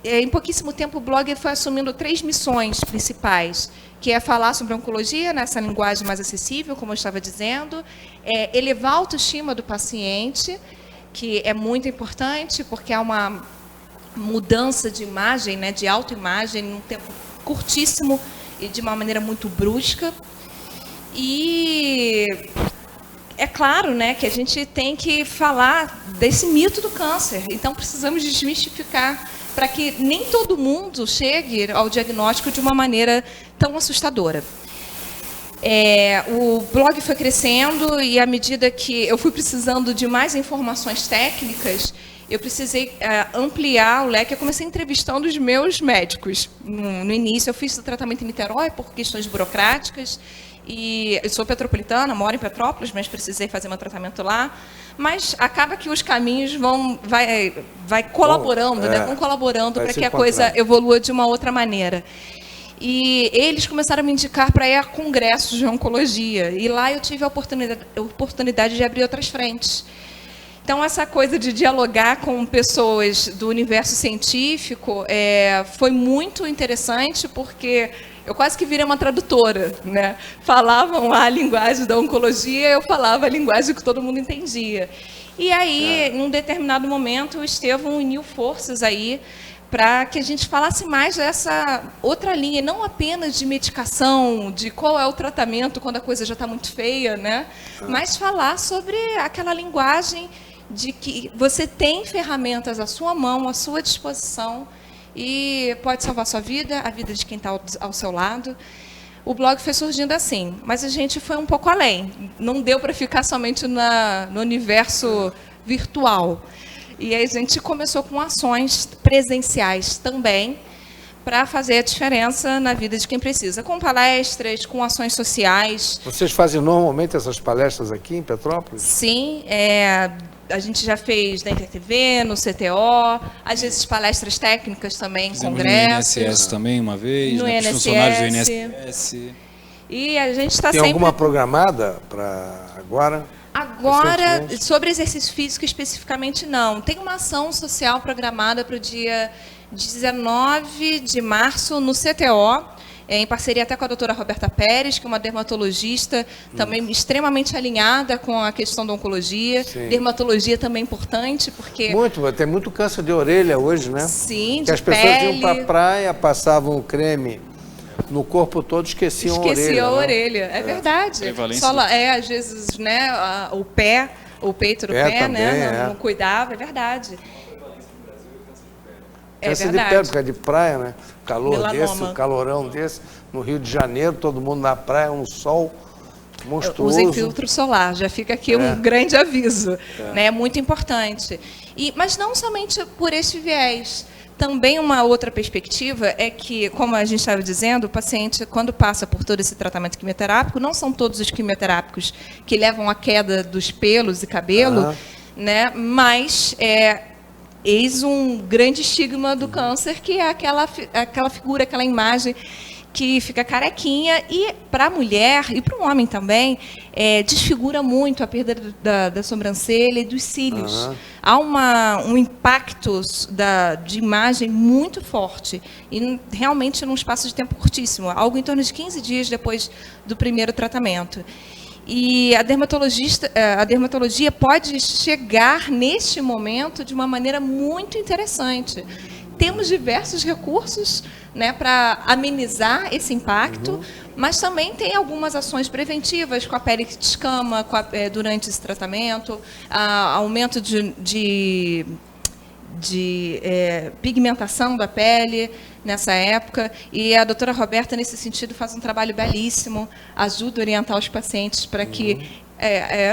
em pouquíssimo tempo, o blog foi assumindo 3 missões principais, que é falar sobre oncologia nessa linguagem mais acessível, como eu estava dizendo, elevar a autoestima do paciente, que é muito importante, porque há uma mudança de imagem, né, de autoimagem, num tempo curtíssimo e de uma maneira muito brusca. E é claro, né, que a gente tem que falar desse mito do câncer, então precisamos desmistificar para que nem todo mundo chegue ao diagnóstico de uma maneira tão assustadora. O blog foi crescendo e, à medida que eu fui precisando de mais informações técnicas, eu precisei ampliar o leque. Eu comecei entrevistando os meus médicos. No início, eu fiz o tratamento em Niterói por questões burocráticas. E eu sou petropolitana, moro em Petrópolis, mas precisei fazer meu tratamento lá. Mas acaba que os caminhos vai colaborando, né? Vão colaborando para que a coisa evolua de uma outra maneira. E eles começaram a me indicar para ir a congressos de oncologia. E lá eu tive a oportunidade de abrir outras frentes. Então, essa coisa de dialogar com pessoas do universo científico foi muito interessante, porque eu quase que virei uma tradutora, né? Falavam a linguagem da oncologia, eu falava a linguagem que todo mundo entendia. E aí, em um determinado momento, o Estevão uniu forças aí para que a gente falasse mais dessa outra linha, não apenas de medicação, de qual é o tratamento quando a coisa já está muito feia, né? Mas falar sobre aquela linguagem de que você tem ferramentas à sua mão, à sua disposição, e pode salvar a sua vida, a vida de quem está ao seu lado. O blog foi surgindo assim, mas a gente foi um pouco além. Não deu para ficar somente no universo virtual. E aí a gente começou com ações presenciais também, para fazer a diferença na vida de quem precisa, com palestras, com ações sociais. Vocês fazem normalmente essas palestras aqui em Petrópolis? Sim, a gente já fez na InterTV, no CTO, às vezes palestras técnicas também, congressos. No INSS também uma vez, no né, INSS. funcionários do INSS. E a gente está Tem sempre... alguma programada para agora? Agora, sobre exercício físico especificamente, não. Tem uma ação social programada para o dia 19 de março no CTO, em parceria até com a doutora Roberta Pérez, que é uma dermatologista também extremamente alinhada com a questão da oncologia. Sim. Dermatologia também importante, porque... Tem muito câncer de orelha hoje, né? Sim, que de as pessoas pele. iam para a praia, passavam o creme no corpo todo, esqueciam a orelha. Esquecia a né? orelha, é verdade. Só, às vezes, né, o peito do pé, também, né, não cuidava, é verdade. Câncer de pele, porque é de praia, né? Calor Melanoma. desse, calorão desse, no Rio de Janeiro, todo mundo na praia, um sol monstruoso. Usem filtro solar, já fica aqui um grande aviso, né? É muito importante. Mas não somente por esse viés. Também uma outra perspectiva é que, como a gente estava dizendo, o paciente, quando passa por todo esse tratamento quimioterápico, não são todos os quimioterápicos que levam à queda dos pelos e cabelo, né? Mas eis um grande estigma do câncer, que é aquela figura, aquela imagem que fica carequinha, e para a mulher e para o homem também, desfigura muito a perda da sobrancelha e dos cílios. Há um impacto de imagem muito forte, e realmente num espaço de tempo curtíssimo, algo em torno de 15 dias depois do primeiro tratamento. E a dermatologia pode chegar neste momento de uma maneira muito interessante. Temos diversos recursos, né, para amenizar esse impacto, mas também tem algumas ações preventivas com a pele que descama durante esse tratamento, aumento de pigmentação da pele nessa época, e a doutora Roberta, nesse sentido, faz um trabalho belíssimo, ajuda a orientar os pacientes para que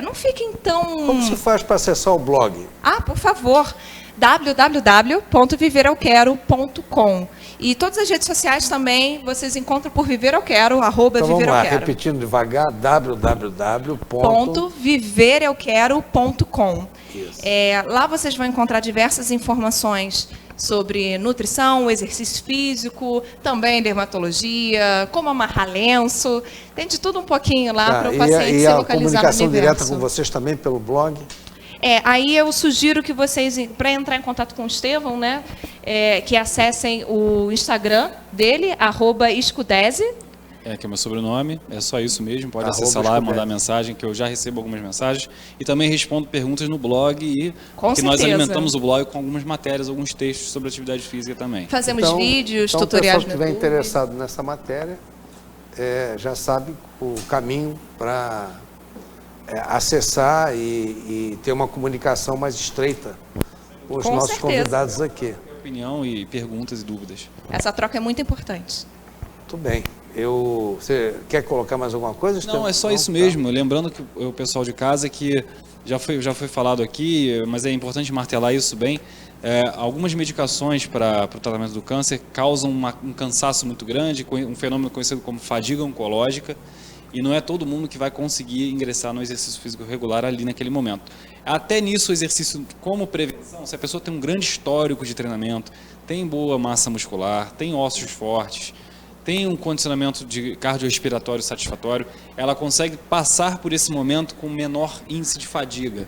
não fiquem tão... Como se faz para acessar o blog? Por favor, www.vivereuquero.com. E todas as redes sociais também vocês encontram por vivereuquero, @vivereuquero. Então vamos lá, repetindo devagar, www.vivereuquero.com. Lá vocês vão encontrar diversas informações sobre nutrição, exercício físico, também dermatologia, como amarrar lenço. Tem de tudo um pouquinho lá para o paciente se localizar no universo. E a comunicação direta com vocês também pelo blog? Aí eu sugiro que vocês, para entrar em contato com o Estevão, né, que acessem o Instagram dele, @escudese. Que é meu sobrenome, é só isso mesmo, pode acessar lá, mandar mensagem, que eu já recebo algumas mensagens, e também respondo perguntas no blog, e que nós alimentamos o blog com algumas matérias, alguns textos sobre atividade física também. Fazemos vídeos, tutoriais no YouTube. Então, o pessoal que estiver interessado nessa matéria, já sabe o caminho para acessar e ter uma comunicação mais estreita com os nossos convidados aqui. Opinião e perguntas e dúvidas. Essa troca é muito importante. Muito bem. Você quer colocar mais alguma coisa? Não, é só isso mesmo. Lembrando que o pessoal de casa, que já foi falado aqui, mas é importante martelar isso bem, algumas medicações para o tratamento do câncer causam um cansaço muito grande, um fenômeno conhecido como fadiga oncológica, e não é todo mundo que vai conseguir ingressar no exercício físico regular ali naquele momento. Até nisso, o exercício como prevenção, se a pessoa tem um grande histórico de treinamento, tem boa massa muscular, tem ossos fortes, tem um condicionamento de cardiorrespiratório satisfatório, ela consegue passar por esse momento com menor índice de fadiga.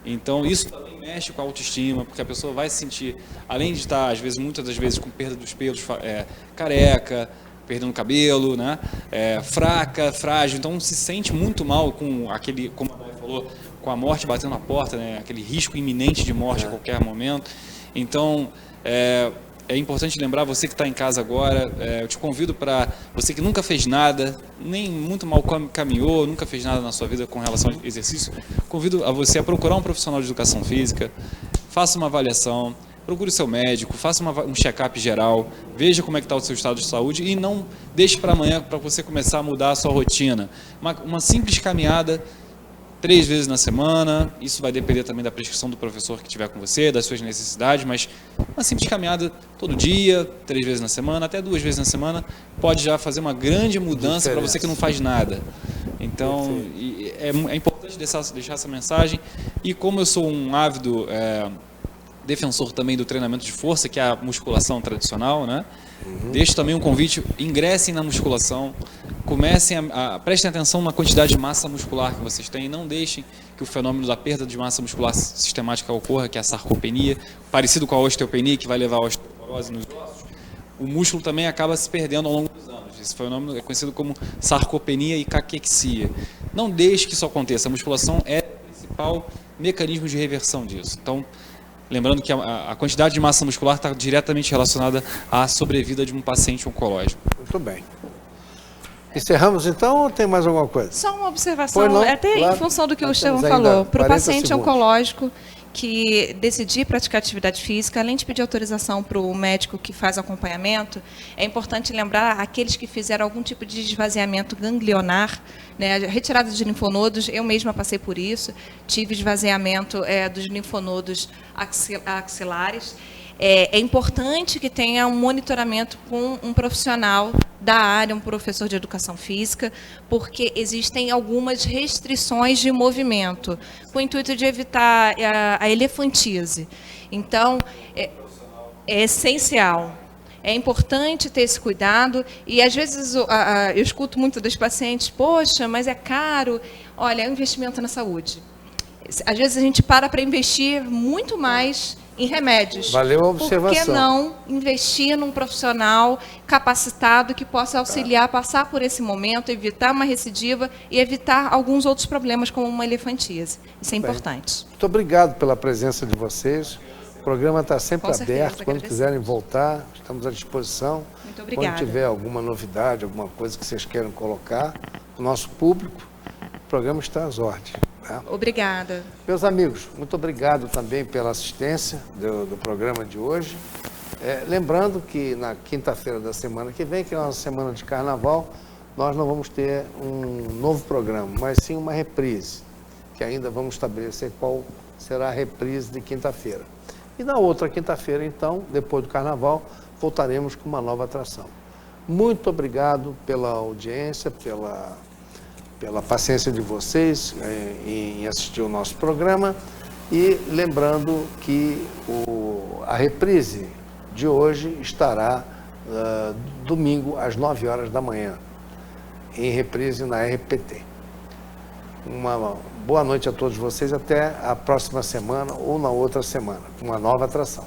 Então, isso também mexe com a autoestima, porque a pessoa vai se sentir, além de estar, às vezes, muitas das vezes, com perda dos pelos, careca, perdendo cabelo, né? Fraca, frágil, então se sente muito mal com aquele, como a Dai falou, com a morte batendo na porta, né? Aquele risco iminente de morte a qualquer momento. Então, é importante lembrar, você que está em casa agora, eu te convido para, você que nunca fez nada, nem muito mal caminhou, nunca fez nada na sua vida com relação ao exercício, convido a você a procurar um profissional de educação física, faça uma avaliação, procure o seu médico, faça um check-up geral, veja como é que está o seu estado de saúde e não deixe para amanhã para você começar a mudar a sua rotina. Uma simples caminhada 3 vezes na semana, isso vai depender também da prescrição do professor que estiver com você, das suas necessidades, mas uma simples caminhada todo dia, 3 vezes na semana, até 2 vezes na semana, pode já fazer uma grande mudança para você que não faz nada. Então, é importante deixar essa mensagem, e como eu sou um ávido defensor também do treinamento de força, que é a musculação tradicional, né? Deixo também um convite, ingressem na musculação, comecem prestem atenção na quantidade de massa muscular que vocês têm, não deixem que o fenômeno da perda de massa muscular sistemática ocorra, que é a sarcopenia, parecido com a osteopenia, que vai levar à osteoporose nos ossos. O músculo também acaba se perdendo ao longo dos anos. Esse fenômeno é conhecido como sarcopenia e caquexia. Não deixe que isso aconteça, a musculação é o principal mecanismo de reversão disso. Então, lembrando que a quantidade de massa muscular está diretamente relacionada à sobrevida de um paciente oncológico. Muito bem. Encerramos então ou tem mais alguma coisa? Só uma observação, Não, até claro. em função do que o Nós Estevão temos ainda falou. Para o 40 paciente segundos. oncológico que decidir praticar atividade física, além de pedir autorização para o médico que faz acompanhamento, é importante lembrar aqueles que fizeram algum tipo de esvaziamento ganglionar, né, retirada de linfonodos. Eu mesma passei por isso, tive esvaziamento dos linfonodos axilares. É importante que tenha um monitoramento com um profissional da área, um professor de educação física, porque existem algumas restrições de movimento, com o intuito de evitar a elefantise. Então, é essencial. É importante ter esse cuidado, e às vezes eu escuto muito dos pacientes, poxa, mas é caro. Olha, é um investimento na saúde. Às vezes a gente para investir muito mais em remédios. Valeu a observação. Por que não investir num profissional capacitado que possa auxiliar a passar por esse momento, evitar uma recidiva e evitar alguns outros problemas, como uma elefantise. Isso é importante. Muito obrigado pela presença de vocês. O programa está sempre Com certeza, aberto. Quando quiserem voltar, estamos à disposição. Muito obrigada. Quando tiver alguma novidade, alguma coisa que vocês queiram colocar, o nosso público, o programa está às ordens. Tá? Obrigada. Meus amigos, muito obrigado também pela assistência do programa de hoje. Lembrando que na quinta-feira da semana que vem, que é a nossa semana de carnaval, nós não vamos ter um novo programa, mas sim uma reprise, que ainda vamos estabelecer qual será a reprise de quinta-feira. E na outra quinta-feira, então, depois do carnaval, voltaremos com uma nova atração. Muito obrigado pela audiência, pela paciência de vocês em assistir o nosso programa, e lembrando que a reprise de hoje estará domingo às 9 horas da manhã, em reprise na RPT. Uma boa noite a todos vocês, até a próxima semana ou na outra semana, com uma nova atração.